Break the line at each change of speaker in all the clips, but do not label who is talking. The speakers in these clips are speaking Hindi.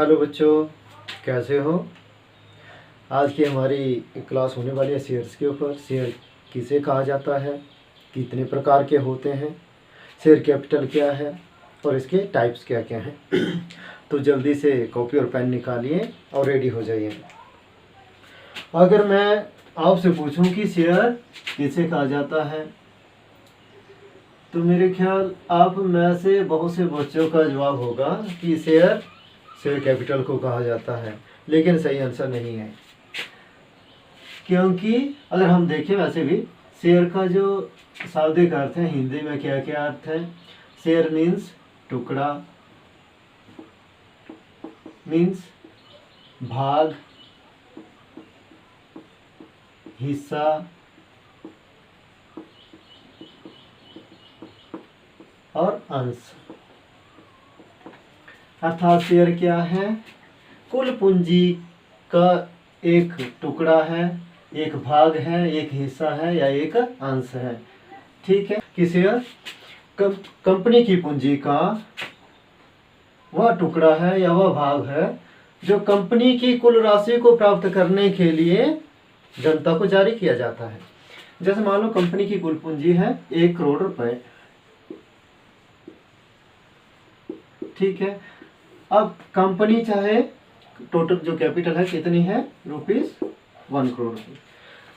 हेलो बच्चों, कैसे हो। आज की हमारी क्लास होने वाली है शेयर्स के ऊपर। शेयर किसे कहा जाता है, कितने प्रकार के होते हैं, शेयर कैपिटल क्या है और इसके टाइप्स क्या क्या हैं। तो जल्दी से कॉपी और पेन निकालिए और रेडी हो जाइए। अगर मैं आपसे पूछूं कि शेयर किसे कहा जाता है, तो मेरे ख्याल आप में से बहुत से बच्चों का जवाब होगा कि शेयर कैपिटल को कहा जाता है, लेकिन सही आंसर नहीं है। क्योंकि अगर हम देखें वैसे भी शेयर का जो शाब्दिक अर्थ है, हिंदी में क्या क्या अर्थ है। शेयर मीन्स टुकड़ा, मीन्स भाग, हिस्सा, और अंश। अर्थात शेयर क्या है, कुल पूंजी का एक टुकड़ा है, एक भाग है, एक हिस्सा है या एक अंश है। ठीक है कि शेयर कंपनी की पूंजी का वह टुकड़ा है या वह भाग है जो कंपनी की कुल राशि को प्राप्त करने के लिए जनता को जारी किया जाता है। जैसे मान लो कंपनी की कुल पूंजी है 1 करोड़ रुपए। ठीक है, अब कंपनी चाहे टोटल जो कैपिटल है कितनी है, ₹1 करोड़।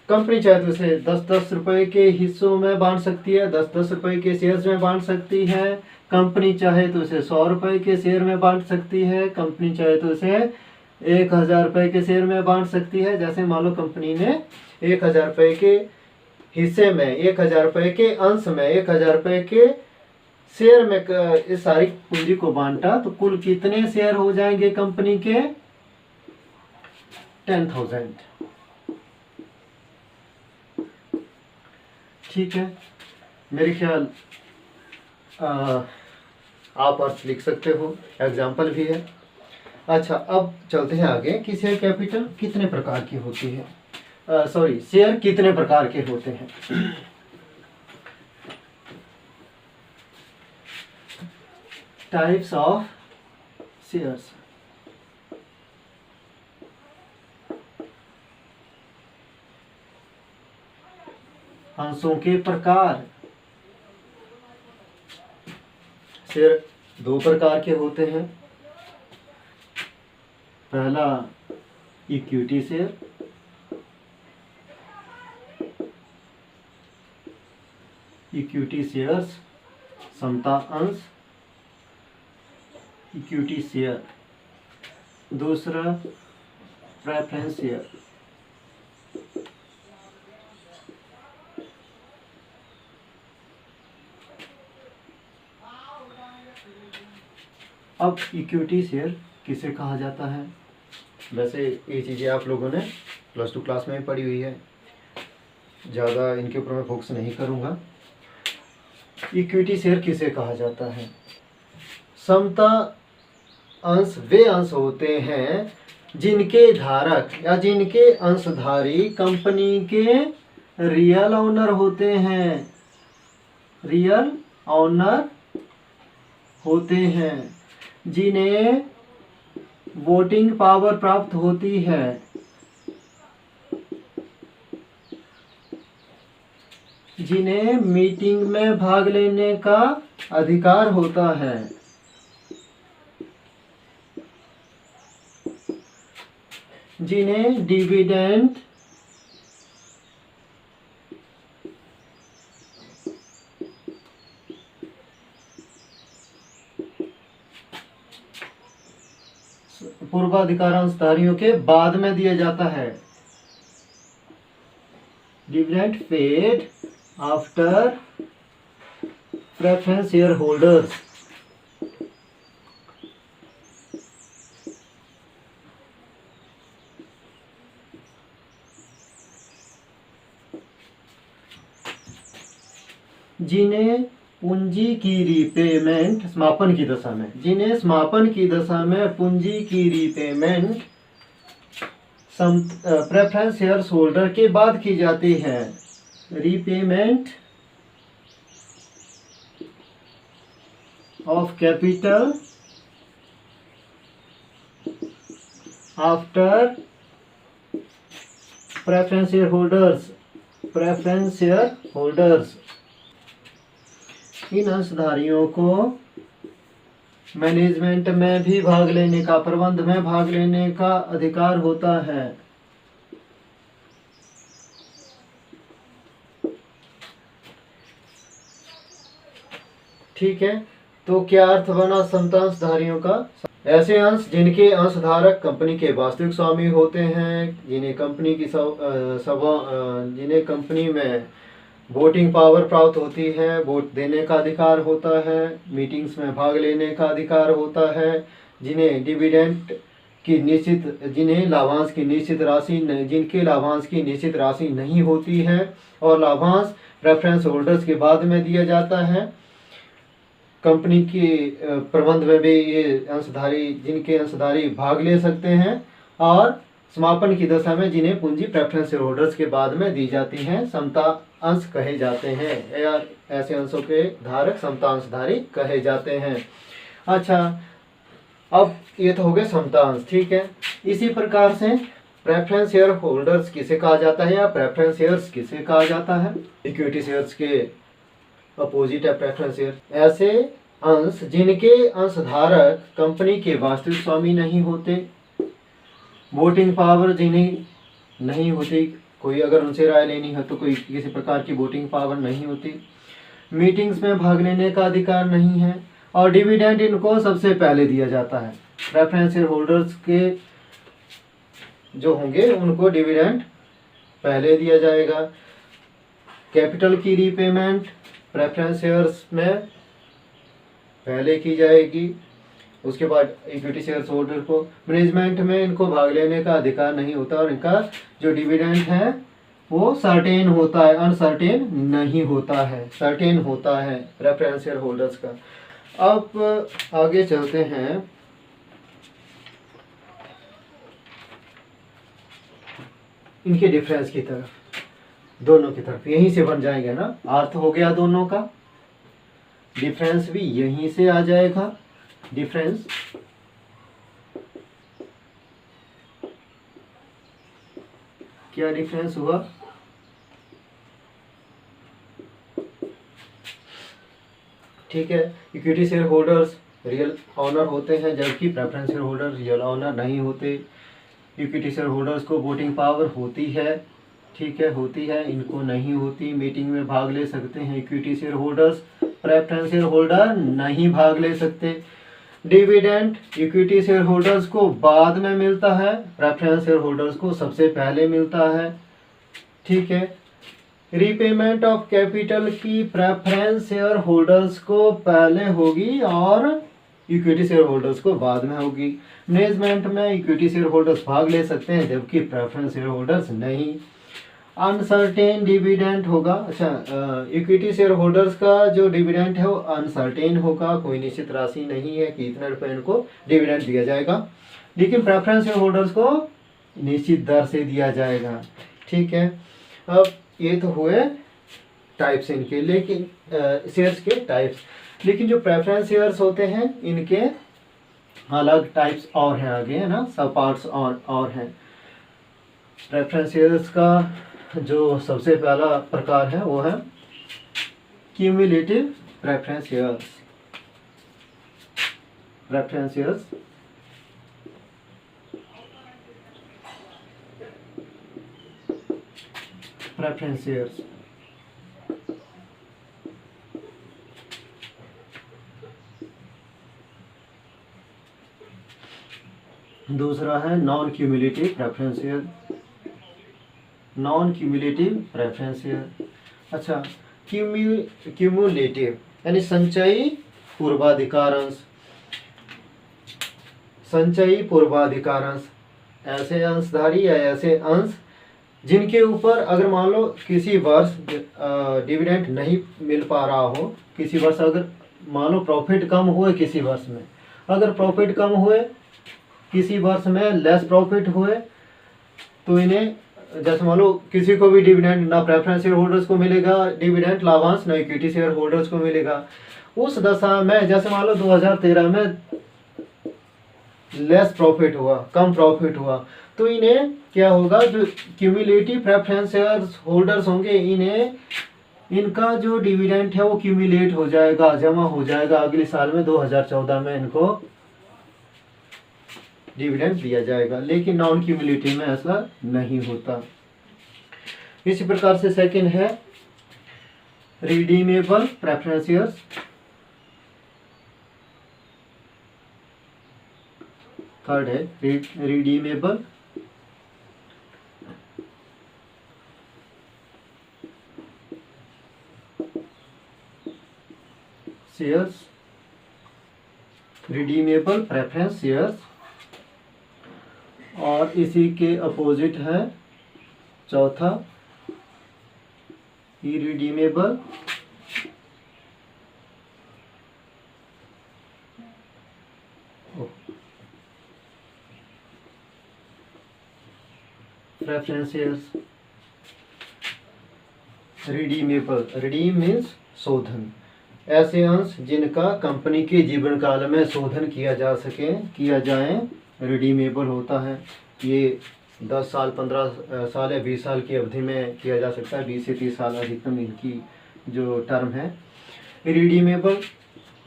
कंपनी चाहे तो इसे 10-10 रुपए के हिस्सों में बांट सकती है, 10-10 रुपए के शेयर्स में बांट सकती है। कंपनी चाहे तो इसे 100 रुपए के शेयर में बांट सकती है। कंपनी चाहे तो इसे 1000 रुपए के शेयर में बांट सकती है। जैसे मान लो कंपनी ने 1000 रुपए के हिस्से में, 1000 रुपए के अंश में, 1000 रुपए के शेयर में इस सारी पूंजी को बांटा, तो कुल कितने शेयर हो जाएंगे कंपनी के? 10,000। ठीक है, मेरे ख्याल आप अर्थ लिख सकते हो, एग्जाम्पल भी है। अच्छा, अब चलते हैं आगे कि शेयर कैपिटल कितने प्रकार की होती है, शेयर कितने प्रकार के होते हैं। Types of shares. अंशों के प्रकार। शेयर 2 प्रकार के होते हैं। पहला इक्विटी शेयर, इक्विटी शेयर्स समता अंश, इक्विटी शेयर। दूसरा प्रेफरेंस शेयर। अब इक्विटी शेयर किसे कहा जाता है? वैसे ये चीज़ें आप लोगों ने +2 क्लास में पढ़ी हुई है, ज़्यादा इनके ऊपर मैं फोकस नहीं करूँगा। इक्विटी शेयर किसे कहा जाता है? समता अंश वे अंश होते हैं जिनके धारक या जिनके अंशधारी कंपनी के रियल ओनर होते हैं, रियल ओनर होते हैं, जिन्हें वोटिंग पावर प्राप्त होती है, जिन्हें मीटिंग में भाग लेने का अधिकार होता है, जिन्हें डिविडेंड पूर्वाधिकार अंशधारियों के बाद में दिया जाता है। Dividend paid after preference share holders. जिन्हें पूंजी की रीपेमेंट समापन की दशा में, जिन्हें समापन की दशा में पूंजी की रीपेमेंट प्रेफरेंस शेयर होल्डर के बाद की जाती है। Repayment of capital after preference share holders in अंशधारियों को मैनेजमेंट में भी भाग लेने का, प्रबंध में भाग लेने का अधिकार होता है। ठीक है, तो क्या अर्थ बना समता अंशधारियों का? ऐसे अंश जिनके अंशधारक कंपनी के वास्तविक स्वामी होते हैं, जिन्हें कंपनी में वोटिंग पावर प्राप्त होती है, वोट देने का अधिकार होता है, मीटिंग्स में भाग लेने का अधिकार होता है, जिनके लाभांश की निश्चित राशि नहीं होती है और लाभांश प्रेफरेंस होल्डर्स के बाद में दिया जाता है। कंपनी के प्रबंध में भी ये जिनके अंशधारी भाग ले सकते हैं और समापन की दशा में जिन्हें पूंजी प्रेफरेंस शेयर होल्डर्स के बाद में दी जाती हैं समता अंश कहे जाते हैं, या ऐसे अंशों के धारक समता अंशधारी कहे जाते हैं। अच्छा, अब ये तो हो गए समता अंश। ठीक है, इसी प्रकार से प्रेफरेंस शेयर होल्डर्स किसे कहा जाता है या प्रेफरेंस शेयर्स किसे कहा जाता है? इक्विटी शेयर्स के अपोजिट है प्रेफरेंस शेयर। ऐसे अंश जिनके अंशधारक कंपनी के वास्तविक स्वामी नहीं होते, वोटिंग पावर जिन्हें नहीं होती, कोई अगर उनसे राय लेनी है तो कोई किसी प्रकार की वोटिंग पावर नहीं होती, मीटिंग्स में भाग लेने का अधिकार नहीं है और डिविडेंड इनको सबसे पहले दिया जाता है। प्रेफरेंस शेयर होल्डर्स के जो होंगे उनको डिविडेंड पहले दिया जाएगा। कैपिटल की रीपेमेंट प्रेफरेंस शेयर्स में पहले की जाएगी, उसके बाद इक्विटी शेयर्स होल्डर को मैनेजमेंट में इनको भाग लेने का अधिकार नहीं होता और इनका जो डिविडेंड है वो सर्टेन होता है, अनसर्टेन नहीं होता है, सर्टेन होता है प्रेफरेंस शेयर होल्डर्स का। अब आगे चलते हैं इनके डिफरेंस की तरफ, दोनों की तरफ यहीं से बन जाएंगे ना, अर्थ हो गया दोनों का, डिफरेंस भी यहीं से आ जाएगा। डिफरेंस क्या डिफरेंस हुआ? ठीक है, equity share holders real owner होते हैं जबकि preference share holder real owner नहीं होते। इक्विटी शेयर होल्डर्स को वोटिंग पावर होती है, ठीक है, होती है, इनको नहीं होती। मीटिंग में भाग ले सकते हैं equity share holders, preference share holder नहीं भाग ले सकते। डिविडेंड इक्विटी शेयर होल्डर्स को बाद में मिलता है, प्रेफरेंस शेयर होल्डर्स को सबसे पहले मिलता है। ठीक है, रीपेमेंट ऑफ कैपिटल की प्रेफरेंस शेयर होल्डर्स को पहले होगी और इक्विटी शेयर होल्डर्स को बाद में होगी। मैनेजमेंट में इक्विटी शेयर होल्डर्स भाग ले सकते हैं जबकि प्रेफरेंस शेयर होल्डर्स नहीं। अनसर्टेन डिविडेंड होगा, अच्छा, इक्विटी शेयर होल्डर्स का जो डिविडेंड है वो अनसर्टेन होगा, कोई निश्चित राशि नहीं है कि इतने रुपए इनको डिविडेंड दिया जाएगा, लेकिन प्रेफरेंस शेयर होल्डर्स को निश्चित दर से दिया जाएगा। ठीक है, अब ये तो हुए टाइप्स इनके, लेकिन शेयर्स के टाइप्स, लेकिन जो प्रेफरेंस शेयर्स होते हैं इनके अलग टाइप्स और हैं आगे, है ना, सब पार्ट्स और हैं। प्रेफरेंस शेयर्स का जो सबसे पहला प्रकार है वो है cumulative preference shares. Preference shares preference shares दूसरा है non cumulative preference share. Non cumulative preference share, अच्छा, क्यूमुलेटिव यानी संचयी पूर्वाधिकार अंश। संचयी पूर्वाधिकार अंश ऐसे अंशधारी या ऐसे अंश जिनके ऊपर अगर मान लो किसी वर्ष डिविडेंड नहीं मिल पा रहा हो, किसी वर्ष अगर मान लो प्रॉफिट कम हुए, किसी वर्ष में अगर प्रॉफिट कम हुए, किसी वर्ष में लेस प्रॉफिट हुए, तो इन्हें जैसे मान लो किसी को भी डिविडेंड ना प्रेफरेंस शेयर होल्डर्स को मिलेगा डिविडेंड लाभांश, ना इक्विटी शेयर होल्डर्स को मिलेगा। उस दशा में जैसे मान लो 2013 में लेस प्रॉफिट हुआ, कम प्रॉफिट हुआ, तो इन्हें क्या होगा, जो क्यूमुलेटिव प्रेफरेंस शेयर्स होल्डर्स होंगे, इन्हें इनका जो डिविडेंड है वो क्यूमुलेट हो जाएगा, जमा हो जाएगा अगले साल में 2014 में इनको डिविडेंड दिया जाएगा। लेकिन नॉन क्यूमुलेटिव में ऐसा नहीं होता। इसी प्रकार से सेकंड है रिडीमेबल प्रेफरेंस शेयर्स। थर्ड है redeemable shares, redeemable preference shares. और इसी के अपोजिट है चौथा irredeemable preference shares. Redeemable, redeem means शोधन, ऐसे अंश जिनका कंपनी के जीवन काल में शोधन किया जा सके, किया जाए, रिडीमेबल होता है। ये 10 साल, 15 साल या 20 साल की अवधि में किया जा सकता है, 20 से 30 साल अधिकतम इनकी जो टर्म है। रिडीमेबल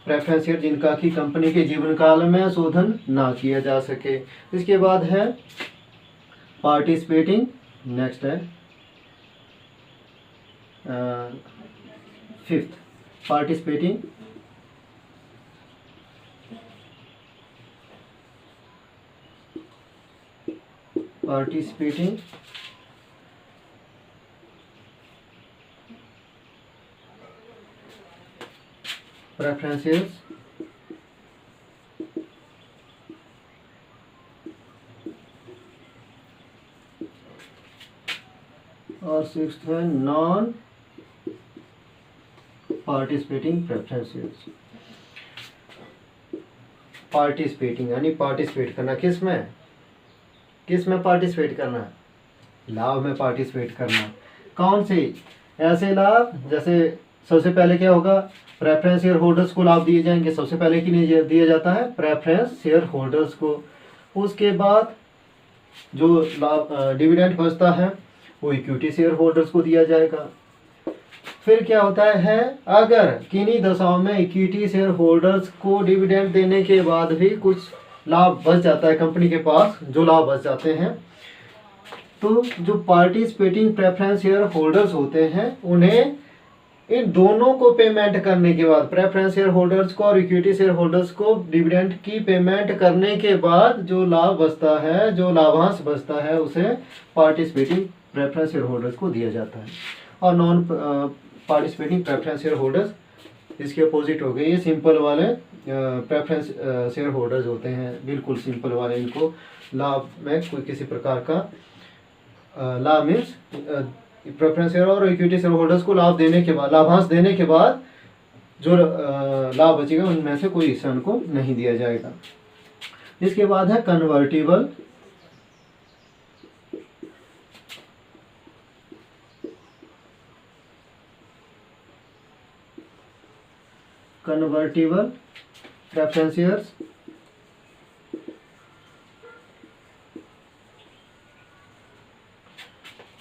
प्रेफरेंस शेयर जिनका कि कंपनी के जीवन काल में शोधन ना किया जा सके। इसके बाद है पार्टिसिपेटिंग, नेक्स्ट है फिफ्थ पार्टिसिपेटिंग प्रेफरेंस शेयर्स। और सिक्स्थ है non participating preference shares. Participating यानी पार्टिसिपेट करना, किस में पार्टिसिपेट करना है, लाभ में पार्टिसिपेट करना। कौन से ऐसे लाभ, जैसे सबसे पहले क्या होगा, प्रेफरेंस शेयर होल्डर्स को लाभ दिए जाएंगे। सबसे पहले किन्हें दिया जाता है, प्रेफरेंस शेयर होल्डर्स को। उसके बाद जो लाभ डिविडेंड बचता है वो इक्विटी शेयर होल्डर्स को दिया जाएगा। फिर क्या होता है, अगर किन्हीं दशाओं में इक्विटी शेयर होल्डर्स को डिविडेंड देने के बाद भी कुछ लाभ बच जाता है कंपनी के पास, जो लाभ बच जाते हैं, तो जो पार्टिसिपेटिंग प्रेफरेंस शेयर होल्डर्स होते हैं उन्हें इन दोनों को पेमेंट करने के बाद, प्रेफरेंस शेयर होल्डर्स को और इक्विटी शेयर होल्डर्स को डिविडेंड की पेमेंट करने के बाद जो लाभ बचता है, जो लाभांश बचता है, उसे पार्टिसिपेटिंग प्रेफरेंस शेयर होल्डर्स को दिया जाता है। और non participating preference share holders इसके अपोजिट हो गए, ये सिंपल वाले प्रेफरेंस शेयर होल्डर्स होते हैं, बिल्कुल सिंपल वाले। इनको लाभ में कोई किसी प्रकार का लाभ मीन्स प्रेफरेंस शेयर और इक्विटी शेयर होल्डर्स को लाभ देने के बाद, लाभांश देने के बाद जो लाभ बचेगा उनमें से कोई हिस्सा उनको नहीं दिया जाएगा। इसके बाद है कन्वर्टिबल प्रेफरेंस शेयर्स।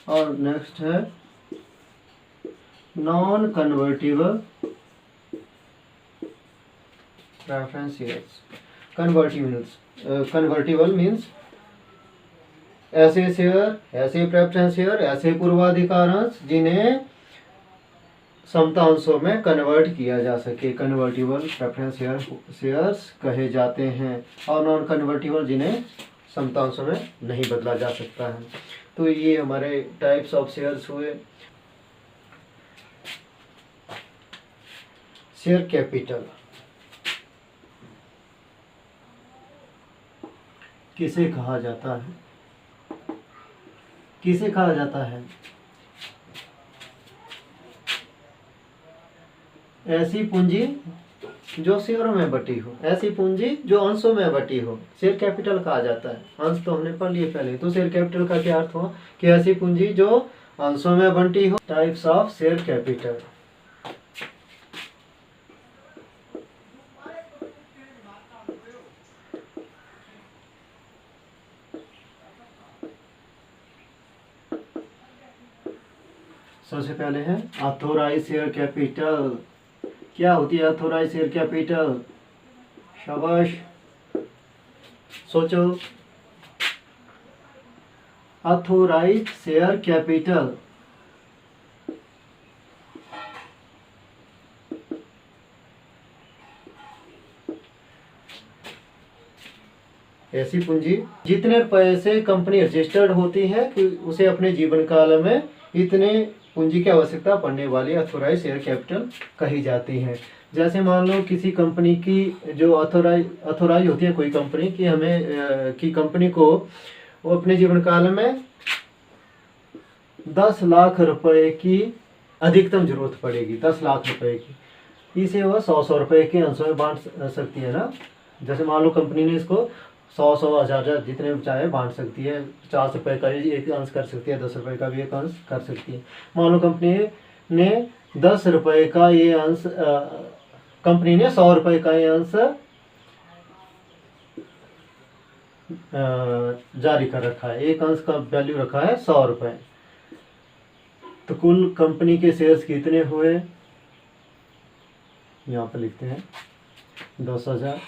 और नेक्स्ट है non convertible preference shares. Convertible means ऐसे शेयर, ऐसे प्रेफरेंस शेयर, ऐसे पूर्वाधिकार अंश जिन्हें समता अंशों में कन्वर्ट किया जा सके, कन्वर्टिबल प्रेफरेंस शेयर्स कहे जाते हैं। और नॉन कन्वर्टिबल जिन्हें समता अंशों में नहीं बदला जा सकता है। तो ये हमारे टाइप्स ऑफ शेयर्स हुए। शेयर कैपिटल किसे कहा जाता है, किसे कहा जाता है, ऐसी पूंजी जो शेयरों में बटी हो, ऐसी पूंजी जो अंशों में बटी हो, शेयर कैपिटल कहा जाता है। अंश तो हमने पढ़ लिए पहले, तो शेयर कैपिटल का क्या अर्थ हुआ कि ऐसी पूंजी जो अंशों में बंटी हो। Types of share capital. सबसे पहले है ऑथोराइज शेयर कैपिटल। क्या होती है ऑथोराइज शेयर कैपिटल? शाबाश, सोचो। ऑथोराइज शेयर कैपिटल ऐसी पूंजी जितने पैसे कंपनी रजिस्टर्ड होती है कि उसे अपने जीवन काल में इतने पूंजी की आवश्यकता पड़ने वाली ऑथोराइज शेयर कैपिटल कही जाती है। जैसे मान लो किसी कंपनी की जो ऑथोराइज होती है कोई कंपनी की, हमें की कंपनी को वो अपने जीवन काल में 10 लाख रुपए की अधिकतम जरूरत पड़ेगी, 10 लाख रुपए की, इसे वह 100 रुपए के अंशों में बांट सकती है ना। जैसे मान लो कंपनी ने इसको 100 1000 जितने चाहे बांट सकती है, 50 रुपये का भी एक अंश कर सकती है, 10 रुपये का भी एक अंश कर सकती है। मान लो कंपनी ने 10 रुपये का ये अंश, कंपनी ने 100 रुपये का ये अंश जारी कर रखा है, एक अंश का वैल्यू रखा है 100 रुपये। तो कुल कंपनी के शेयर्स कितने हुए, यहाँ पर लिखते हैं 10,000।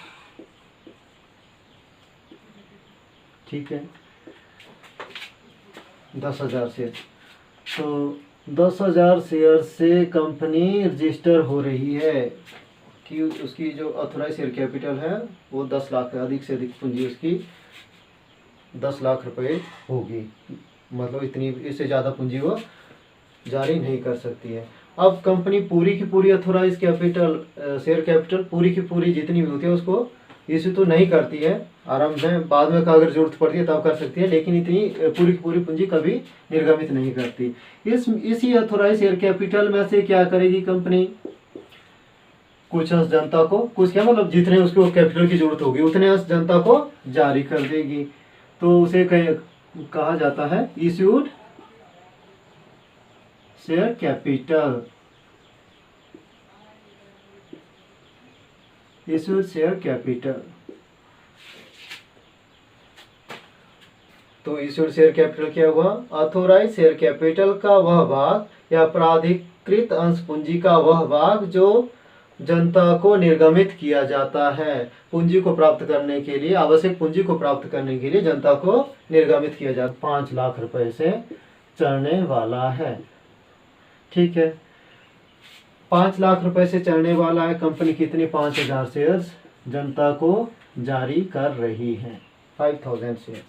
ठीक है, 10,000 शेयर। तो 10,000 शेयर से कंपनी रजिस्टर हो रही है कि उसकी जो ऑथोराइज शेयर कैपिटल है वो 10 लाख, अधिक से अधिक पूंजी उसकी 10 लाख रुपए होगी। मतलब इतनी, इससे ज़्यादा पूंजी वो जारी नहीं कर सकती है। अब कंपनी पूरी की पूरी ऑथोराइज कैपिटल, शेयर कैपिटल पूरी की पूरी जितनी भी होती है उसको इश्यू तो नहीं करती है, आराम से बाद में अगर जरूरत पड़ती है तब कर सकती है, लेकिन इतनी पूरी की पूरी पूंजी कभी निर्गमित नहीं करती। इसी ऑथोराइज शेयर कैपिटल में से क्या करेगी कंपनी, कुछ अंश जनता को, कुछ क्या मतलब जितने उसको कैपिटल की जरूरत होगी उतने अंश जनता को जारी कर देगी। तो उसे कहा जाता है issued share capital. Issued share capital. तो इश्यूड शेयर कैपिटल क्या हुआ, ऑथोराइज शेयर कैपिटल का वह भाग या प्राधिकृत अंश पूंजी का वह भाग जो जनता को निर्गमित किया जाता है। पूंजी को प्राप्त करने के लिए, आवश्यक पूंजी को प्राप्त करने के लिए जनता को निर्गमित किया जाता, 5 लाख रुपए से चढ़ने वाला है। ठीक है, 5 लाख रुपए से चढ़ने वाला है। कंपनी कितनी 5,000 शेयर्स जनता को जारी कर रही है, 5,000 शेयर।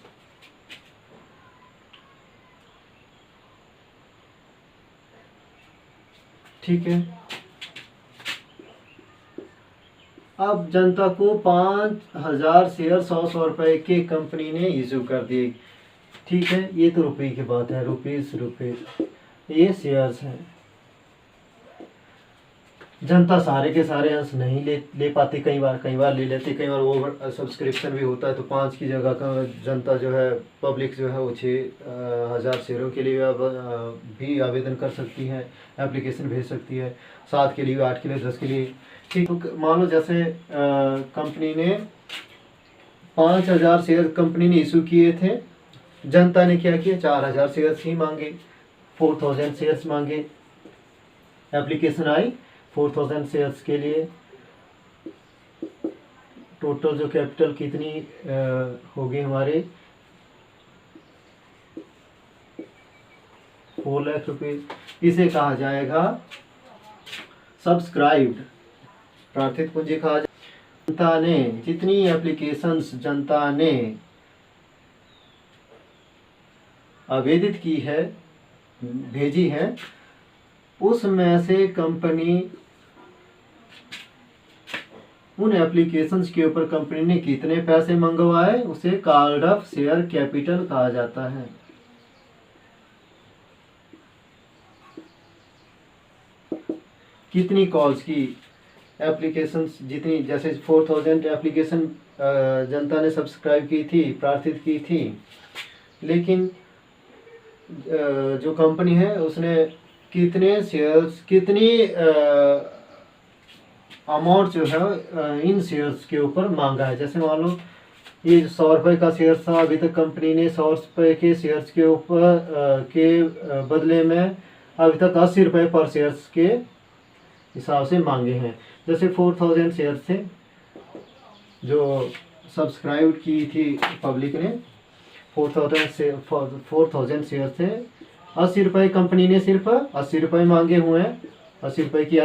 ठीक है, अब जनता को 5,000 शेयर 100 रुपए के कंपनी ने इशू कर दिए। ठीक है, ये तो रुपये की बात है, रुपीज ये शेयर्स हैं। जनता सारे के सारे अंश नहीं ले पाती, कई बार ले लेती, कई बार ओवर सब्सक्रिप्शन भी होता है, तो 5 की जगह का जनता जो है, पब्लिक जो है वो 6,000 शेयरों के लिए भी आवेदन कर सकती है, एप्लीकेशन भेज सकती है, 7 के लिए, 8 के लिए, 10 के लिए। ठीक, तो मान लो जैसे कंपनी ने 5,000 शेयर कंपनी ने इशू किए थे, जनता ने क्या किया, 4,000 शेयर्स ही मांगे, 4,000 शेयर्स मांगे, एप्लीकेशन आई 4,000 शेयर्स के लिए। टोटल जो कैपिटल कितनी होगी हमारे, 4 लाख रुपये। इसे कहा जाएगा सब्सक्राइब्ड, प्रार्थित पूंजी कहा जाएगा। जनता ने जितनी एप्लीकेशंस जनता ने आवेदित की है, भेजी है, उसमें से कंपनी उन एप्लीकेशंस के ऊपर कंपनी ने कितने पैसे मंगवाए उसे कॉल्ड अप शेयर कैपिटल कहा जाता है। कितनी कॉल्स की, एप्लीकेशंस जितनी, जैसे 4,000 एप्लीकेशन जनता ने सब्सक्राइब की थी, प्रार्थित की थी, लेकिन जो कंपनी है उसने कितने शेयर्स, कितनी अमाउंट जो है इन शेयर्स के ऊपर मांगा है। जैसे मान लो ये 100 रुपये का शेयर था, अभी तक कंपनी ने 100 रुपये के शेयर्स के ऊपर के बदले में अभी तक 80 रुपये पर शेयर्स के हिसाब से मांगे हैं। जैसे 4000 शेयर्स थे जो सब्सक्राइब की थी पब्लिक ने, 4000 शेयर थे, 80 रुपये कंपनी ने सिर्फ 80 रुपये मांगे हुए हैं। 80 रुपये की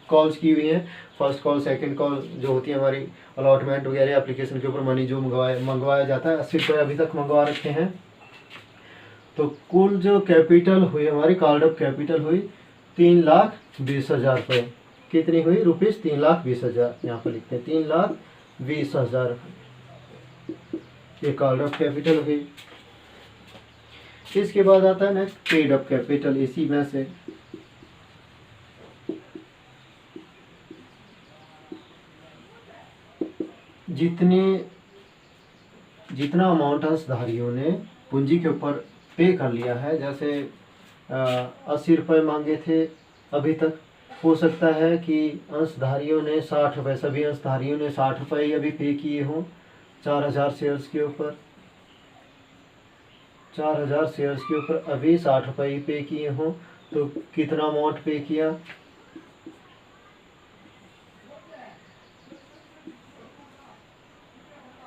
कॉल्स की हुई हैं, फर्स्ट कॉल सेकंड कॉल जो होती है हमारी अलॉटमेंट वगैरह एप्लीकेशन के ऊपर मनी जो मंगवाया जाता है, 80 रुपये अभी तक मंगवा रखे हैं। तो कुल जो कैपिटल हुई हमारी कॉल्ड अप कैपिटल हुई 3,20,000 रुपये। कितनी हुई? रुपीज़ 3,20,000। यहाँ पर लिखते हैं 3,20,000 ये कॉल्ड अप कैपिटल हुई। इसके बाद आता है नेक्स्ट पेड अप कैपिटल। इसी में से जितना अमाउंट अंशधारियों ने पूंजी के ऊपर पे कर लिया है, जैसे 80 रुपये मांगे थे अभी तक, हो सकता है कि अंशधारियों ने 60 रुपये, सभी अंशधारियों ने 60 रुपये अभी पे किए हों 4000 शेयर्स के ऊपर। 4000 शेयर्स के ऊपर अभी 60 रुपये पे किए हों, तो कितना अमाउंट पे किया?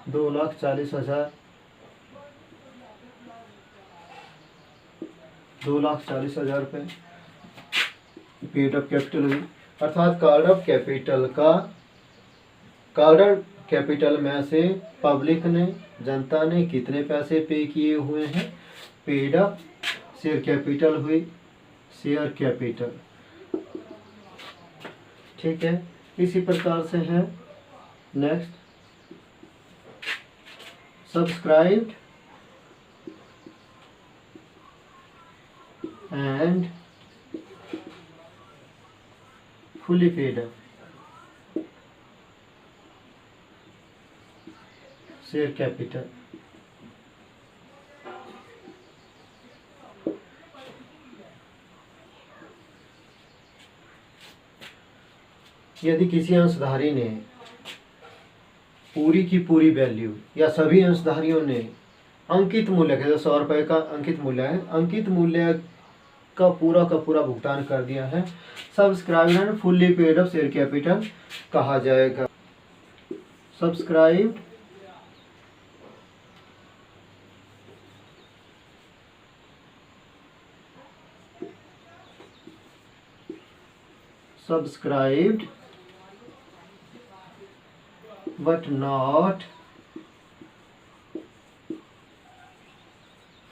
2,40,000। 2,40,000 रुपये पेड अप कैपिटल हुई। अर्थात कॉल्ड अप कैपिटल में से पब्लिक ने, जनता ने कितने पैसे पे किए हुए हैं? पेड अप शेयर कैपिटल हुई, शेयर कैपिटल। ठीक है, इसी प्रकार से है next subscribed and fully paid up share capital. यदि किसी अंशधारी ने पूरी की पूरी वैल्यू या सभी अंशधारियों ने अंकित मूल्य का, 100 रुपये का अंकित मूल्य है, अंकित मूल्य का पूरा भुगतान कर दिया है, subscribed and fully paid up share capital कहा जाएगा। Subscribed but not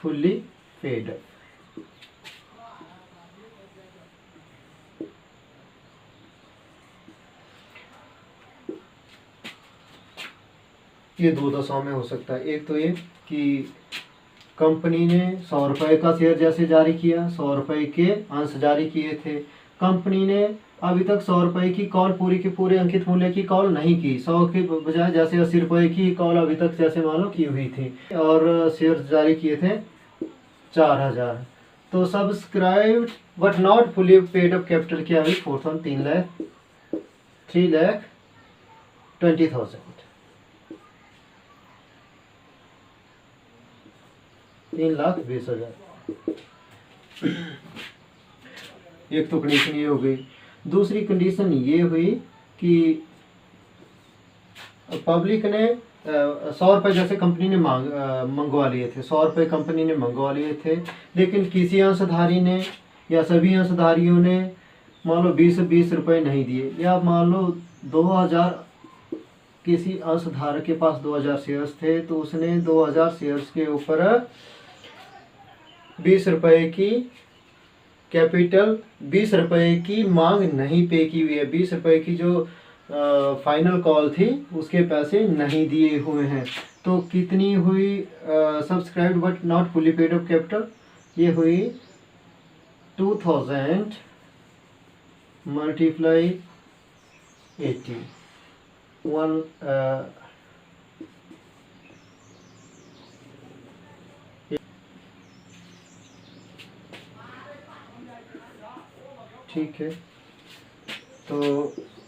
fully paid up। ये दो दशाओं में हो सकता है। एक तो ये कि कंपनी ने 100 रुपये का शेयर जैसे जारी किया, 100 रुपये के अंश जारी किए थे, कंपनी ने अभी तक 100 रुपये की कॉल पूरी के पूरे अंकित मूल्य की कॉल नहीं की, 100 के बजाय जैसे 80 रुपये की कॉल अभी तक जैसे मान लो की हुई थी, और शेयर जारी किए थे 4,000। तो subscribed but not fully paid up capital क्या हुई? 3,20,000। 3,20,000। एक तो कंडीशन ये हो गई। दूसरी कंडीशन ये हुई कि पब्लिक ने 100 रुपये जैसे कंपनी ने मंगवा लिए थे, 100 रुपये कंपनी ने मंगवा लिए थे, लेकिन किसी अंशधारी ने या सभी अंशधारियों ने मान लो 20 रुपये नहीं दिए, या मान लो 2,000 किसी अंशधारक के पास 2,000 शेयर्स थे, तो उसने 2,000 शेयर्स के ऊपर 20 रुपये की कैपिटल, 20 रुपये की मांग नहीं पे की हुई है, 20 रुपये की जो फाइनल कॉल थी उसके पैसे नहीं दिए हुए हैं। तो कितनी हुई subscribed but not fully paid up capital? ये हुई 2,000 मल्टीप्लाई 80 ठीक है। तो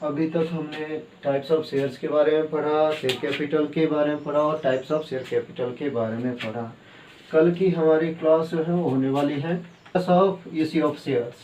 अभी तक हमने टाइप्स ऑफ शेयर्स के बारे में पढ़ा, शेयर कैपिटल के बारे में पढ़ा और टाइप्स ऑफ शेयर कैपिटल के बारे में पढ़ा। कल की हमारी क्लास जो है वो होने वाली है of issue of shares.